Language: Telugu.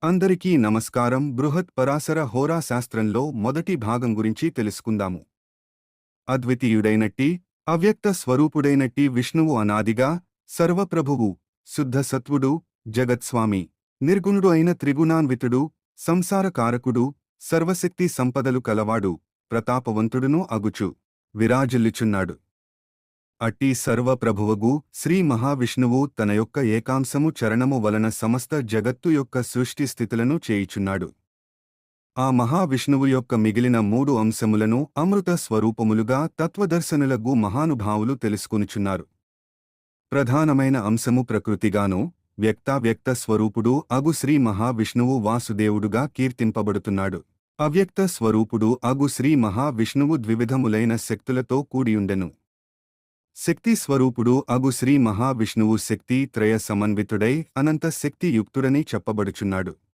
అందరికీ నమస్కారం. బృహత్ పరాశర హోరా శాస్త్రంలో మొదటి భాగం గురించి తెలుసుకుందాము. అద్వితీయుడైనట్టి, అవ్యక్త స్వరూపుడైనట్టి విష్ణువు అనాదిగా, సర్వప్రభువు, శుద్ధ సత్వుడు, జగత్స్వామి, నిర్గుణుడు అయిన త్రిగుణాన్వితుడు, సంసారకారకుడు, సర్వశక్తి సంపదలు కలవాడు, ప్రతాపవంతుడును అగుచు విరాజిల్లుచున్నాడు. అట్టి సర్వప్రభువగు శ్రీ మహావిష్ణువు తన యొక్క ఏకాంశము చరణము వలన సమస్త జగత్తు యొక్క సృష్టి స్థితులను చేయుచున్నాడు. ఆ మహావిష్ణువు యొక్క మిగిలిన 3 అంశములను అమృత స్వరూపములుగా తత్వదర్శనులగు మహానుభావులు తెలుసుకొనుచున్నారు. ప్రధానమైన అంశము ప్రకృతిగాను, వ్యక్తావ్యక్త స్వరూపుడు అగు శ్రీ మహావిష్ణువు వాసుదేవుడుగా కీర్తింపబడుతున్నాడు. అవ్యక్త స్వరూపుడు అగు శ్రీ మహావిష్ణువు ద్వివిధములైన శక్తులతో కూడియుండెను. శక్తి స్వరూపుడు అగు శ్రీ మహావిష్ణువు శక్తి త్రయ సమన్వితుడై అనంత శక్తి యుక్తుడని చెప్పబడుచున్నాడు.